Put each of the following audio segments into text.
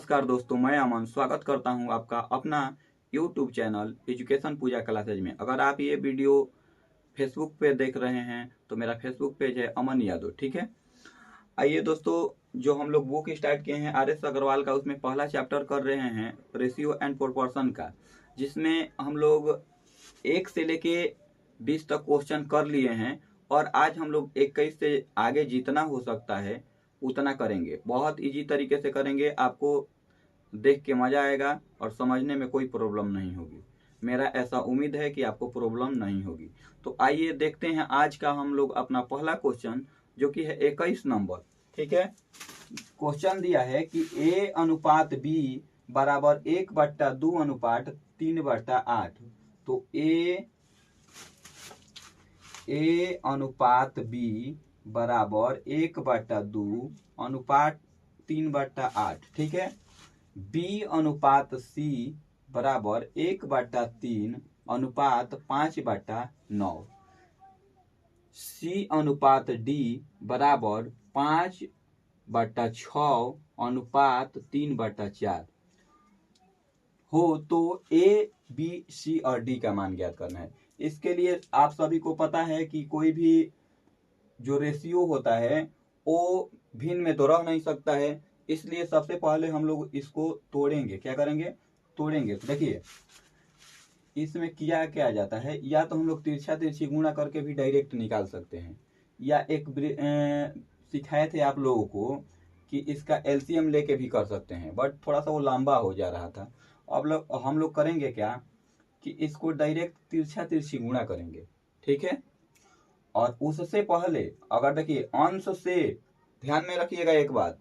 नमस्कार दोस्तों, मैं अमन स्वागत करता हूं आपका अपना YouTube चैनल एजुकेशन पूजा क्लासेज में। अगर आप ये वीडियो फेसबुक पे देख रहे हैं तो मेरा फेसबुक पेज है अमन यादव, ठीक है। आइए दोस्तों, जो हम लोग बुक स्टार्ट किए हैं RS अग्रवाल का, उसमें पहला चैप्टर कर रहे हैं रेशियो एंड प्रोपोर्शन का, जिसमें हम लोग 1 से लेके 20 तक क्वेश्चन कर लिए हैं। और आज हम लोग 21 से आगे जितना हो सकता है उतना करेंगे। बहुत इजी तरीके से करेंगे, आपको देख के मजा आएगा और समझने में कोई प्रॉब्लम नहीं होगी। मेरा ऐसा उम्मीद है कि आपको प्रॉब्लम नहीं होगी। तो आइए देखते हैं आज का हम लोग अपना पहला क्वेश्चन, जो कि है 21 नंबर, ठीक है। क्वेश्चन दिया है कि A अनुपात B बराबर 1/2 अनुपात 3/8। तो A अनुपात B बराबर 1/2 अनुपात 3/8, ठीक है। B अनुपात C बराबर 1/3 अनुपात 5/9। C अनुपात D बराबर 5/6 अनुपात 3/4 हो तो A, B, C और D का मान ज्ञात करना है। इसके लिए आप सभी को पता है कि कोई भी जो रेशियो होता है वो भिन्न में तो रह नहीं सकता है, इसलिए सबसे पहले हम लोग इसको तोड़ेंगे। क्या करेंगे? तोड़ेंगे। तो देखिए, इसमें किया क्या जाता है, या तो हम लोग तिरछा तिरछी गुणा करके भी डायरेक्ट निकाल सकते हैं, या एक सिखाए थे आप लोगों को कि इसका एलसीएम लेके भी कर सकते हैं, बट थोड़ा सा वो लंबा हो जा रहा था। अब हम लोग करेंगे क्या कि इसको डायरेक्ट तिरछा तिरछी गुणा करेंगे, ठीक है। और उससे पहले अगर देखिए अंश से, ध्यान में रखिएगा एक बात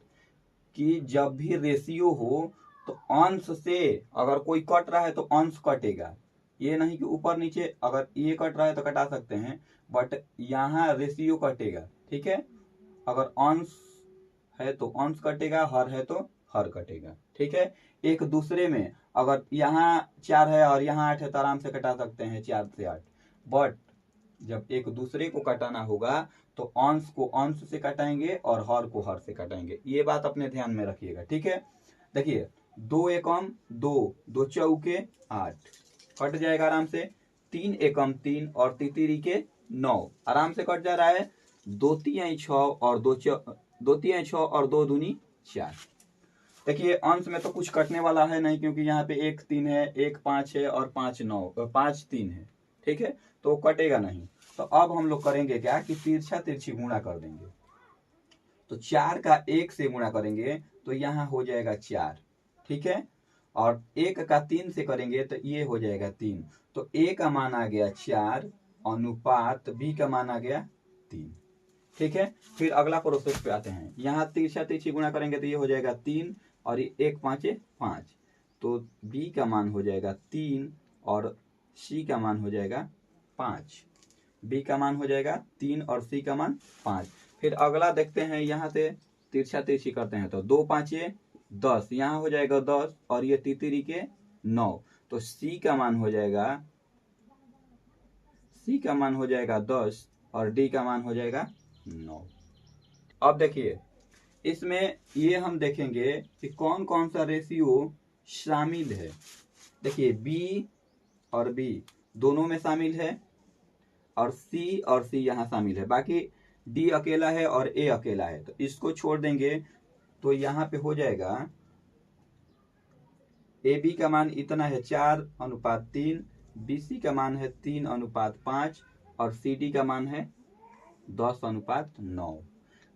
कि जब भी रेशियो हो तो अंश से अगर कोई कट रहा है तो अंश कटेगा। ये नहीं कि ऊपर नीचे, अगर ये कट रहा है तो कटा सकते हैं, बट यहाँ रेशियो कटेगा, ठीक है। अगर अंश है तो अंश कटेगा, हर है तो हर कटेगा, ठीक है। एक दूसरे में अगर यहाँ 4 है और यहाँ 8 है तो आराम से कटा सकते हैं 4 से 8, बट जब एक दूसरे को कटाना होगा तो अंश को अंश से कटाएंगे और हर को हर से कटाएंगे। ये बात अपने ध्यान में रखिएगा, ठीक है। देखिए 2 एकम 2, 2 चौके 8 कट जाएगा आराम से। 3 एकम 3 और तितिरी के 9 आराम से कट जा रहा है। 2 तिहाई 6 और 2 तिहाई 6 और 2 दूनी 4। देखिए अंश में तो कुछ कटने वाला है नहीं, क्योंकि यहाँ पे 1 3 है, 1 5 है और 5 9, 5 3 है, ठीक है, तो कटेगा नहीं। तो अब हम लोग करेंगे क्या कि तिरछा तिरछी गुणा कर देंगे। तो 4 का 1 से गुणा करेंगे तो यहाँ हो जाएगा 4, ठीक है। और 1 का 3 से करेंगे तो ये हो जाएगा 3। तो A का मान आ गया 4 अनुपात B का मान आ गया 3, ठीक है। फिर अगला प्रोसेस पे आते हैं। यहाँ तिरछा तिरछी गुणा करेंगे तो ये हो जाएगा 3 और ये 1 5 5, तो B का मान हो जाएगा 3 और C का मान हो जाएगा 5। B का मान हो जाएगा 3 और C का मान 5। फिर अगला देखते हैं, यहाँ से तिरछा तिरछी करते हैं तो 2 5 10, यहाँ हो जाएगा 10 और ये तितरी के 9, तो C का मान हो जाएगा 10 और D का मान हो जाएगा 9। अब देखिए इसमें ये हम देखेंगे कि कौन कौन सा रेशियो शामिल है। देखिए B और B दोनों में शामिल है, और C यहाँ शामिल है। बाकी D अकेला है और A अकेला है, तो इसको छोड़ देंगे तो यहाँ पे हो जाएगा AB का मान इतना है 4:3, BC का मान है 3:5 और CD का मान है 10:9।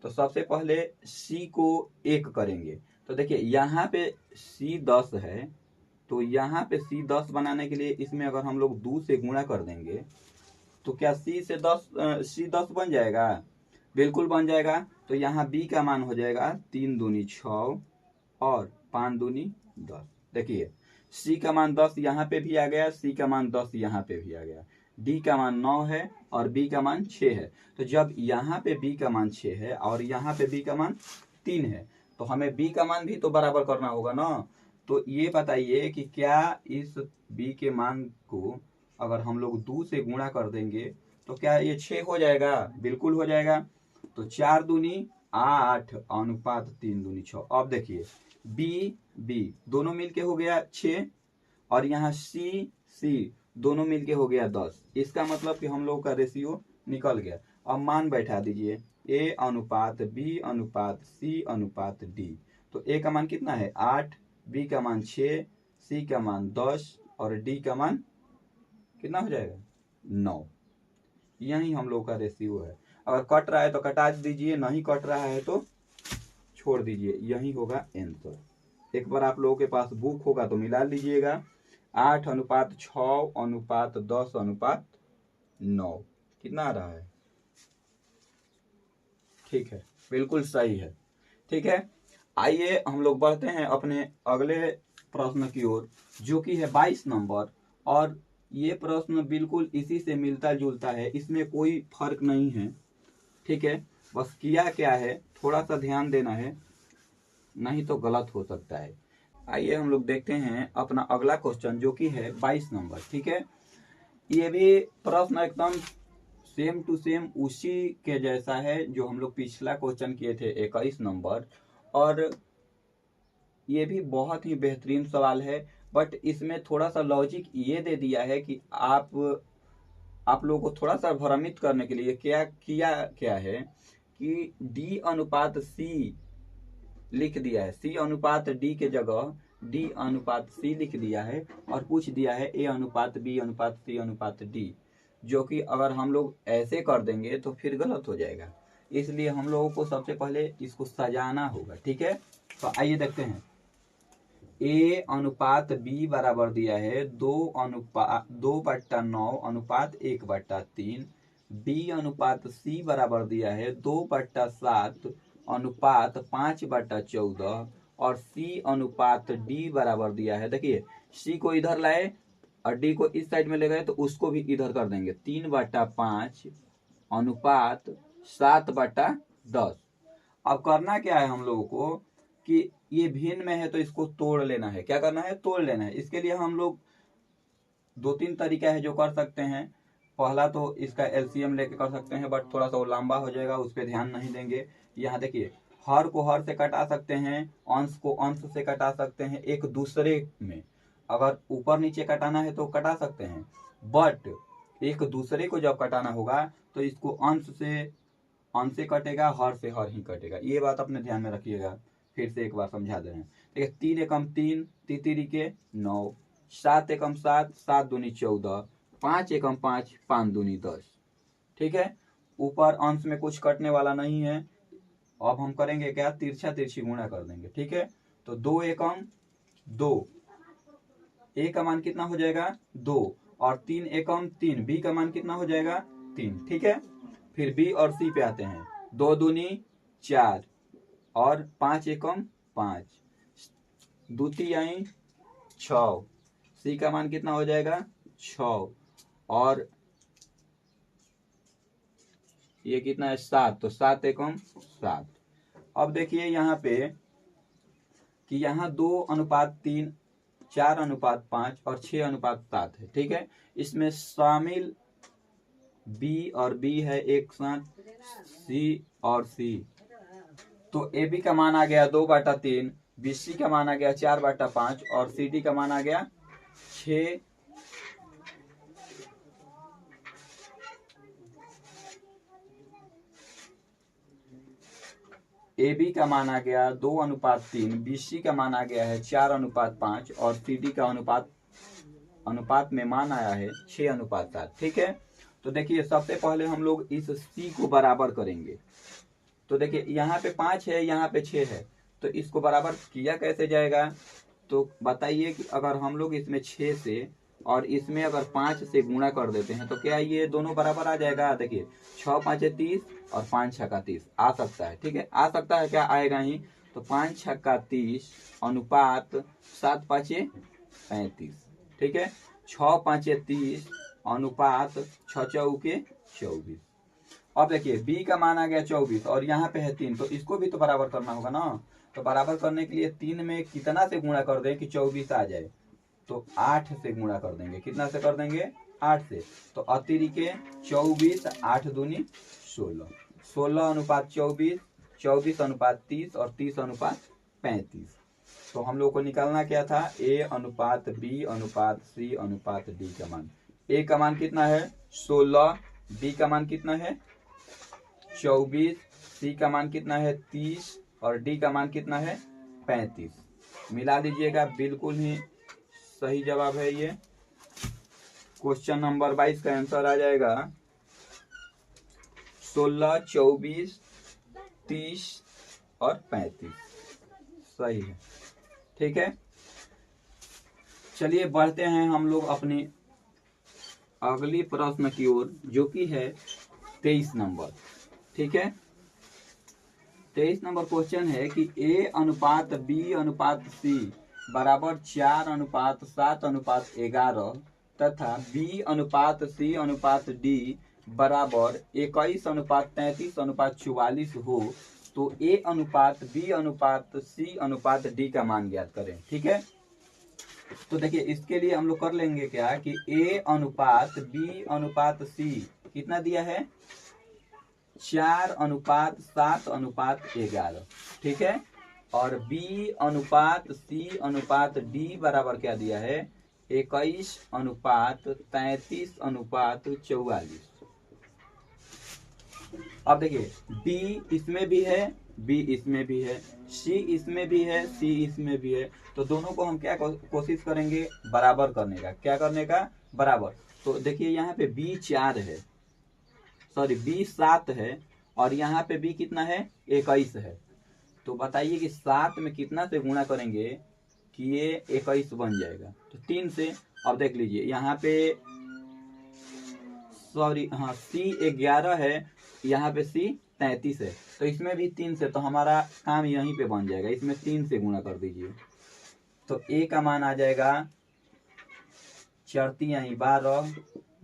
तो सबसे पहले C को 1 करेंगे। तो देखिए यहाँ पे C 10 है, तो यहाँ पे C 10 बनाने के लिए इसमें अगर हम लोग 2 से गुणा कर देंगे तो क्या C 10 बन जाएगा? बिल्कुल बन जाएगा। तो यहाँ B का मान हो जाएगा 3 दूनी 6 और 5 दूनी 10। देखिए C का मान 10 यहाँ पे भी आ गया, C का मान 10 यहाँ पे भी आ गया, D का मान 9 है और B का मान 6 है। तो जब यहाँ पे B का मान 6 है और यहाँ पे B का मान 3 है, तो हमें B का मान भी तो बराबर करना होगा ना। तो ये बताइए कि क्या इस B के मान को अगर हम लोग 2 से गुणा कर देंगे तो क्या ये 6 हो जाएगा? बिल्कुल हो जाएगा। तो 4 दूनी 8:3:6। अब देखिए बी दोनों मिलके हो गया 6 और यहाँ सी दोनों मिलके हो गया 10। इसका मतलब कि हम लोग का रेशियो निकल गया। अब मान बैठा दीजिए A/B/C/D। तो ए का मान कितना है 8, बी का मान 6, सी का मान 10 और डी का मान कितना हो जाएगा 9। यही हम लोग का रेशियो है। अगर कट रहा है तो कटा दीजिए, नहीं कट रहा है तो छोड़ दीजिए, यही होगा आंसर। एक बार आप लोगों के पास बुक होगा तो मिला लीजिएगा 8:6:10:9 कितना आ रहा है। ठीक है, बिल्कुल सही है। ठीक है, आइए हम लोग बढ़ते हैं अपने अगले प्रश्न की ओर, जो कि है 22 नंबर। और ये प्रश्न बिल्कुल इसी से मिलता जुलता है, इसमें कोई फर्क नहीं है। ठीक है, बस किया क्या है थोड़ा सा ध्यान देना है, नहीं तो गलत हो सकता है। आइए हम लोग देखते हैं अपना अगला क्वेश्चन, जो कि है 22 नंबर। ठीक है, ये भी प्रश्न एकदम सेम टू सेम उसी के जैसा है जो हम लोग पिछला क्वेश्चन किए थे 21 नंबर। और ये भी बहुत ही बेहतरीन सवाल है, बट इसमें थोड़ा सा लॉजिक ये दे दिया है कि आप लोगों को थोड़ा सा भ्रमित करने के लिए क्या है कि D/C लिख दिया है। C/D के जगह D/C लिख दिया है और पूछ दिया है A/B/C/D, जो कि अगर हम लोग ऐसे कर देंगे तो फिर गलत हो जाएगा। इसलिए हम लोगों को सबसे पहले इसको सजाना होगा। ठीक है, तो आइए देखते हैं। A/B बराबर दिया है 2/9:1/3। B/C बराबर दिया है 2/7:5/14। और C/D बराबर दिया है, देखिए C को इधर लाए और D को इस साइड में ले गए तो उसको भी इधर कर देंगे, 3/5:7/10। अब करना क्या है हम लोगों को कि ये भिन्न में है तो इसको तोड़ लेना है। क्या करना है, तोड़ लेना है। इसके लिए हम लोग 2-3 तरीका है जो कर सकते हैं। पहला तो इसका एलसीएम लेके कर सकते हैं, बट थोड़ा सा वो लंबा हो जाएगा, उस पर ध्यान नहीं देंगे। यहाँ देखिए हर को हर से कटा सकते हैं, अंश को अंश से कटा सकते हैं एक दूसरे में। अगर ऊपर नीचे कटाना है तो कटा सकते हैं, बट एक दूसरे को जब कटाना होगा तो इसको अंश से कटेगा, हर से हर ही कटेगा। ये बात अपने ध्यान में रखिएगा। फिर से एक बार समझा दे रहे हैं। देखिए 3 एकम 3, तीतीरी के 9, 7 एकम 7, 7 दूनी 14, 5 एकम 5, 5 दूनी 10। ठीक है, ऊपर अंश में कुछ कटने वाला नहीं है। अब हम करेंगे क्या, तिरछा तिरछी गुणा कर देंगे। ठीक है, तो 2 एकम 2, ए का मान कितना हो जाएगा 2, और 3 एकम 3, बी का मान कितना हो जाएगा 3। ठीक है, फिर बी और सी पे आते हैं। 2 दूनी 4 और 5 एकम 5, द्वितीय 6, सी का मान कितना हो जाएगा 6, और ये कितना है 7, तो 7 एकम 7। अब देखिए यहाँ पे कि यहाँ 2:3, 4:5 और 6:7 है। ठीक है, इसमें शामिल बी और बी है एक साथ, सी और सी। तो ए बी का मान आ गया 2/3, बी सी का मान आ गया 4/5 और सी डी का मान आ गया 6। ए बी का मान आ गया 2:3, बी सी का मान आ गया है 4:5 और सी डी का अनुपात में मान आया है 6:7। ठीक है, तो देखिए सबसे पहले हम लोग इस सी को बराबर करेंगे। तो देखिए यहाँ पे 5 है, यहाँ पे 6 है, तो इसको बराबर किया कैसे जाएगा। तो बताइए कि अगर हम लोग इसमें 6 से और इसमें अगर 5 से गुणा कर देते हैं तो क्या ये दोनों बराबर आ जाएगा। देखिए 6×5 = 30 और 5×6 = 30 आ सकता है। ठीक है, आ सकता है, क्या आएगा ही। तो 5×6 = 30 अनुपात 7×5 = 35। ठीक है, 6×5 = 30 अनुपात 6×4 = 24। अब देखिए बी का मान आ गया 24 और यहाँ पे है 3, तो इसको भी तो बराबर करना होगा ना। तो बराबर करने के लिए 3 में कितना से गुणा कर दें कि 24 आ जाए। तो 8 से गुणा कर देंगे। कितना से कर देंगे 8 से। तो अतिरिक्त 24, 8 दूनी 16, 16 अनुपात 24 24:30 और 30:35। तो हम लोग को निकालना क्या था, A अनुपात B अनुपात C अनुपात D का मान। A का मान कितना है 16, B का मान कितना है 24, C का मान कितना है 30 और D का मान कितना है 35। मिला दीजिएगा, बिल्कुल ही सही जवाब है ये। क्वेश्चन नंबर 22 का आंसर आ जाएगा 16, 24, 30 और 35 सही है। ठीक है, चलिए बढ़ते हैं हम लोग अपनी अगली प्रश्न की ओर, जो कि है 23 नंबर। ठीक है, 23 नंबर क्वेश्चन है कि A अनुपात B अनुपात C बराबर 4:7:11 तथा B अनुपात C अनुपात D बराबर 21:33:44 हो, तो A अनुपात B अनुपात C अनुपात D का मान ज्ञात करें। ठीक है, तो देखिए इसके लिए हम लोग कर लेंगे क्या कि A अनुपात B अनुपात C कितना दिया है 4:7:11। ठीक है, और B अनुपात C अनुपात D बराबर क्या दिया है 21:33:44। अब देखिए B इसमें भी है, B इसमें भी है, C इसमें भी है, C इसमें भी है, तो दोनों को हम क्या कोशिश करेंगे बराबर करने का। क्या करने का, बराबर। तो देखिए यहाँ पे B 4 है, सॉरी B 7 है, और यहाँ पे B कितना है 21 है। तो बताइए कि 7 में कितना से गुणा करेंगे कि ये 21 बन जाएगा, तो 3 से। अब देख लीजिए यहाँ पे सॉरी हाँ C 11 है, यहाँ पे C 33 है, तो इसमें भी 3 से, तो हमारा काम यहीं पे बन जाएगा, इसमें 3 से गुणा कर दीजिए। तो A का मान आ जाएगा 4 × 12,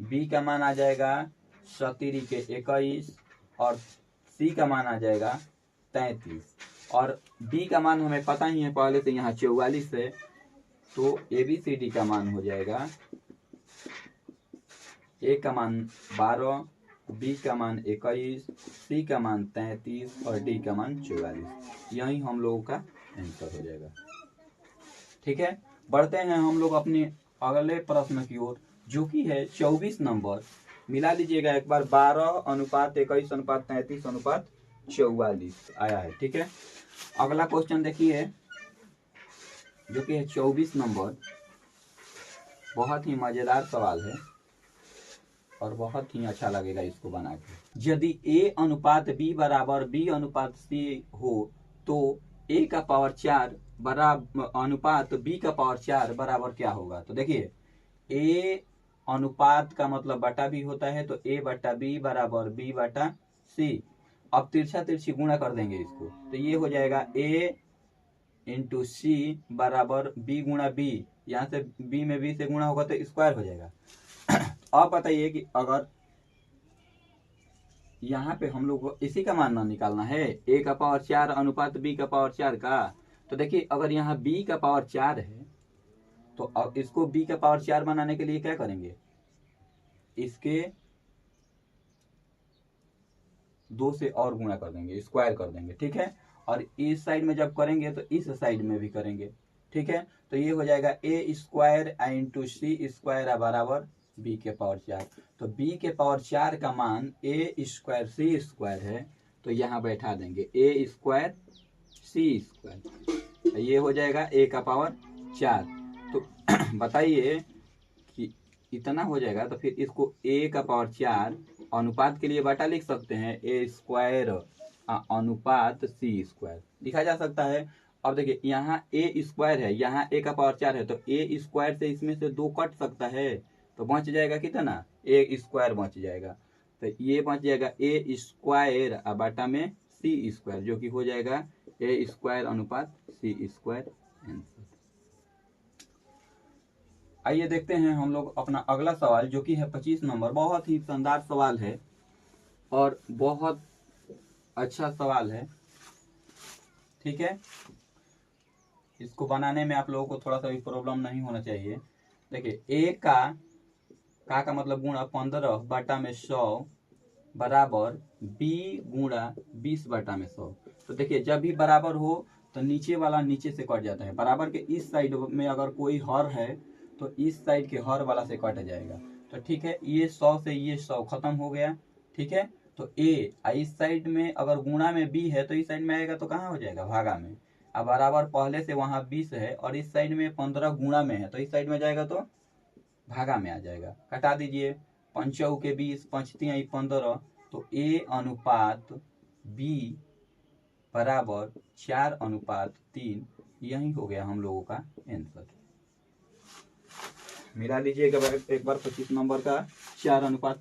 B का मान आ जाएगा 7 के 21 और C का मान आ जाएगा 33, और D का मान हमें पता ही है पहले से, यहाँ 44 है, तो ABCD का मान हो जाएगा A का मान 12, B का मान 21, C का मान 33 और D का मान 44। यही हम लोगों का आंसर हो जाएगा। ठीक है, बढ़ते हैं हम लोग अपने अगले प्रश्न की ओर, जो कि है 24 नंबर। मिला लीजिएगा एक बार, 12:21:33:44 आया है। ठीक है, अगला क्वेश्चन देखिए, जो कि है 24 नंबर। बहुत ही मजेदार सवाल है और बहुत ही अच्छा लगेगा इसको बना के। यदि A अनुपात B बराबर B अनुपात C हो, तो A का पावर 4 बराबर अनुपात B का पावर 4 बराबर क्या होगा। तो देखिए A अनुपात का मतलब बटा B होता है, तो A बटा B बराबर B बटा C। अब तिरछा तिरछी गुणा कर देंगे इसको, तो ये हो जाएगा A इंटू C बराबर B गुणा B, यहाँ से B में B से गुणा होगा तो स्क्वायर हो जाएगा। अब बताइए कि अगर यहाँ पे हम लोग को इसी का मान ना निकालना है, A का पावर 4 अनुपात B का पावर 4 का, तो देखिए अगर यहाँ B का पावर 4 है, तो अब इसको B का पावर 4 बनाने के लिए क्या करेंगे, इसके 2 से और गुणा कर देंगे, स्क्वायर कर देंगे। ठीक है, और इस साइड में जब करेंगे तो इस साइड में भी करेंगे। ठीक है, तो ये हो जाएगा A square into C square बराबर B के पावर 4। तो B के पावर 4 का मान A स्क्वायर C स्क्वायर है, तो यहाँ बैठा देंगे A स्क्वायर C स्क्वायर, ये हो जाएगा A का पावर 4। तो बताइए कि इतना हो जाएगा, तो फिर इसको A का पावर 4 अनुपात के लिए बटा लिख सकते हैं, A स्क्वायर अनुपात C स्क्वायर लिखा जा सकता है। अब देखिए यहाँ A स्क्वायर है, यहाँ A का पावर 4 है, तो A स्क्वायर से इसमें से 2 कट सकता है, तो बच जाएगा कितना, A स्क्वायर बच जाएगा। तो ये बच जाएगा A स्क्वायर बटा में C स्क्वायर, जो कि हो जाएगा A स्क्वायर अनुपात C स्क्वायर आंसर। आइए देखते हैं हम लोग अपना अगला सवाल, जो कि है 25 नंबर। बहुत ही शानदार सवाल है और बहुत अच्छा सवाल है। ठीक है, इसको बनाने में आप लोगों को थोड़ा सा भी प्रॉब्लम नहीं होना चाहिए। देखिए A का मतलब गुणा 15 बटा में 100 बराबर B गुणा 20 बटा में 100। तो देखिए जब भी बराबर हो तो नीचे वाला नीचे से कट जाता है। बराबर के इस साइड में अगर कोई हर है तो इस साइड के हर वाला से कट जाएगा। तो ठीक है, ये 100 से ये 100 खत्म हो गया। ठीक है, तो ए इस साइड में अगर गुणा में बी है तो इस साइड में आएगा तो कहाँ हो जाएगा, भागा में। अब बराबर पहले से वहां 20 है और इस साइड में 15 गुणा में है तो इस साइड में जाएगा तो भागा में आ जाएगा। कटा दीजिए, 5 के 20, 5 तिहाई 15, तो ए अनुपात बी बराबर 4:3। यही हो गया हम लोगों का आंसर। मिला लीजिएगा एक बार 25 नंबर का 4:3।